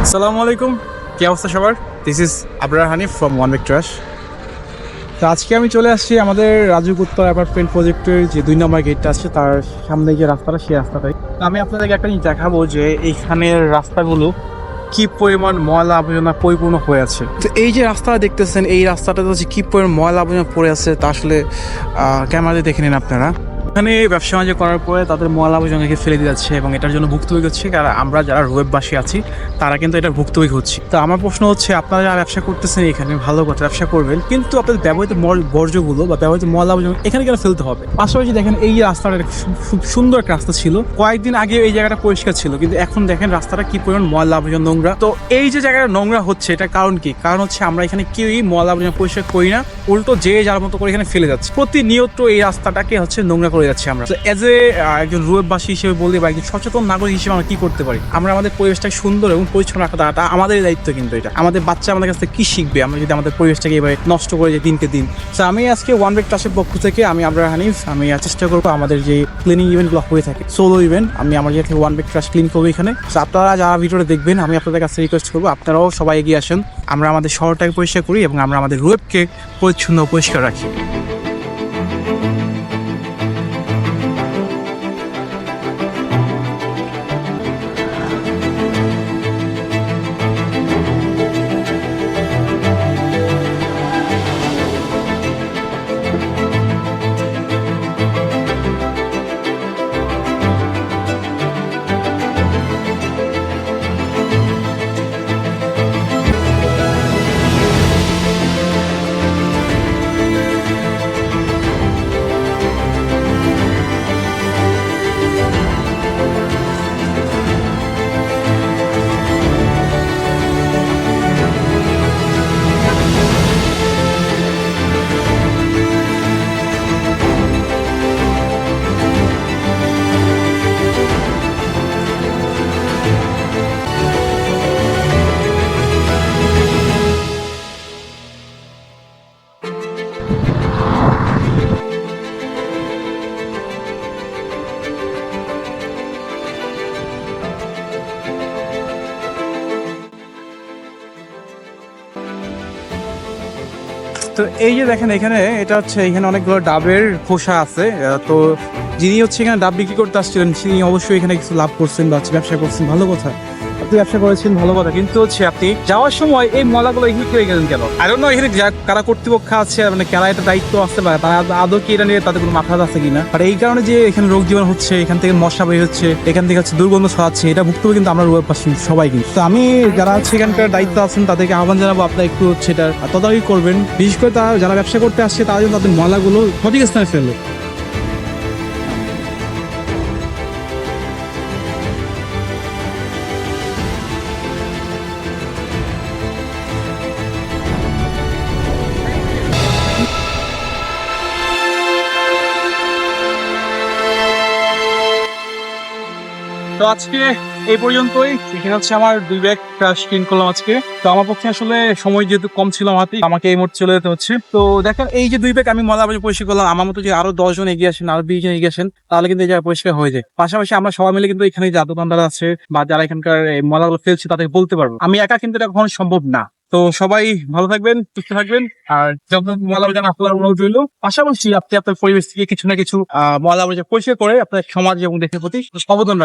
আসসালামু আলাইকুম, কি অবস্থা সবার? This is Abrar Hanif from one week trash. তো আজকে আমি চলে আসছি আমাদের রাজুক উত্তর অ্যাপার্টমেন্ট প্রজেক্টের যে 2 নম্বর গেটটা আছে তার সামনে যে রাস্তাটা, সেই রাস্তাটাই। তো আমি আপনাদেরকে একটা জিনিস দেখাবো যে এইখানের রাস্তাগুলো কি পরিমাণ ময়লা আবর্জনা পরিপূর্ণ হয়ে আছে। তো এই যে রাস্তাটা দেখতেছেন, এই রাস্তাটাতে হচ্ছে কি পরিমাণ ময়লা আবর্জনা পড়ে আছে তা আসলে ক্যামেরাতে দেখে নিন আপনারা। এখানে ব্যবসা বাণিজ্য করার পরে তাদের ময়লা আবর্জনাকে ফেলে দিয়ে যাচ্ছে এবং এটার জন্য ভুক্তভোগী হচ্ছে, কারণ আমরা যারা রোয়েববাসী আছি তারা কিন্তু এটার ভুক্তভোগী হচ্ছি। তো আমার প্রশ্ন হচ্ছে, আপনারা যারা ব্যবসা করতেছেন এখানে ভালো কথা, ব্যবসা করবেন, কিন্তু আপনাদের ব্যবহৃত বর্জ্যগুলো বা ব্যবহৃত ময়লা আবর্জনা এখানে কেন ফেলতে হবে? পাশাপাশি দেখেন এই যে রাস্তাটা খুব সুন্দর একটা রাস্তা ছিল, কয়েকদিন আগে এই জায়গাটা পরিষ্কার ছিল, কিন্তু এখন দেখেন রাস্তাটা কি পরিমাণ ময়লা আবর্জনা, নোংরা। তো এই যে জায়গাটা নোংরা হচ্ছে এটার কারণ কি? কারণ হচ্ছে আমরা এখানে কেউই ময়লা আবর্জনা পরিষ্কার করি না, উল্টো যে যার মতো করে এখানে ফেলে যাচ্ছে। প্রতিনিয়ত এই রাস্তাটাকে হচ্ছে নোংরা করে যাচ্ছে। আমরা এজ এ একজন রোয়েববাসী হিসেবে বলি বা একজন সচেতন নাগরিক হিসেবে আমরা কি করতে পারি? আমরা আমাদের পরিবেশটাকে সুন্দর এবং পরিচ্ছন্ন রাখাটা আমাদের দায়িত্ব। কিন্তু এটা আমাদের বাচ্চা আমাদের কাছ থেকে কি শিখবে আমরা যদি আমাদের পরিবেশটাকে এভাবে নষ্ট করে যাই দিনকে দিন? তো আমি আজকে ওয়ান উইক ট্রাশের পক্ষ থেকে আমি আবরার হানিফ, আমি চেষ্টা করবো আমাদের যে ক্লিনিং ইভেন্টগুলো হয়ে থাকে, সোলো ইভেন্ট, আমি আমার যে থেকে ওয়ান উইক ট্রাশ ক্লিন করবো এখানে। তো আপনারা যারা ভিডিওটা দেখবেন, আমি আপনাদের কাছে রিকোয়েস্ট করবো আপনারাও সবাই এগিয়ে আসেন, আমরা আমাদের শহরটাকে পরিষ্কার করি এবং আমরা আমাদের রোয়েবকে পরিচ্ছন্ন পরিষ্কার রাখি। তো এই যে দেখেন এখানে, এটা হচ্ছে এখানে অনেকগুলো ডাবের খোসা আছে। তো যিনি হচ্ছে এখানে ডাব বিক্রি করতে আসছিলেন তিনি অবশ্যই এখানে কিছু লাভ করছেন বা ব্যবসা করছেন, ভালো কথা। আপনি ব্যবসা করেছেন, ভালো কথা, কিন্তু হচ্ছে আপনি যাওয়ার সময় এই ময়লাগুলো এখানে ফেলে গেলেন কেন? আই ডোন্ট নো এখানে কারা কর্তৃপক্ষ আছে, মানে কারা এটা দায়িত্ব আছে বা তারা আদৌ কি এটা নিয়ে তাদের কোনো মাথা আছে কিনা। আর এই কারণে যে এখানে রোগ জীবাণু হচ্ছে, এখান থেকে মশা বের হচ্ছে, এখান থেকে হচ্ছে দুর্গন্ধ ছড়াচ্ছে, এটা ভুক্তভোগী কিন্তু আমরা রোগবাসী সবাই। কিন্তু তো আমি যারা হচ্ছে এখানকার দায়িত্ব আছেন তাদেরকে আহ্বান জানাবো, আপনারা একটু হচ্ছে এটা তদারকি করবেন, বিশেষ করে তারা যারা ব্যবসা করতে আসছে তারা যেন তাদের ময়লাগুলো সঠিক স্থানে ফেলে। তো আজকে এই পর্যন্তই। এখানে হচ্ছে আমার 2 ব্যাগ ট্রাশ ক্লিন করলাম আজকে। তো আমার পক্ষে আসলে সময় যেহেতু কম ছিল আমাকে এই মুহূর্তে চলে যেতে হচ্ছে। তো দেখেন এই যে 2 ব্যাগ আমি ময়লা আবর্জনা পরিষ্কার করলাম, আমার মতো যে আরো 10 জন এগিয়ে আসেন, আরো 20 জন এগিয়ে আসেন, তাহলে কিন্তু এই জায়গা পরিষ্কার হয়ে যায়। পাশাপাশি আমরা সবাই মিলে কিন্তু এখানে যা দোকানদার আছে বা যারা এখানকার ময়লাগুলো ফেলছে তাদেরকে বলতে পারবো। আমি একা কিন্তু এটা কখনো সম্ভব না। তো সবাই ভালো থাকবেন, সুস্থ থাকবেন, আর যখন ময়লা আবর্জনা আপনার অনুরোধ রইল, পাশাপাশি আপনি আপনার পরিবেশ থেকে কিছু না কিছু ময়লা আবর্জনা পরিষ্কার করে আপনার সমাজ এবং দেশের প্রতি অবদান রাখবেন।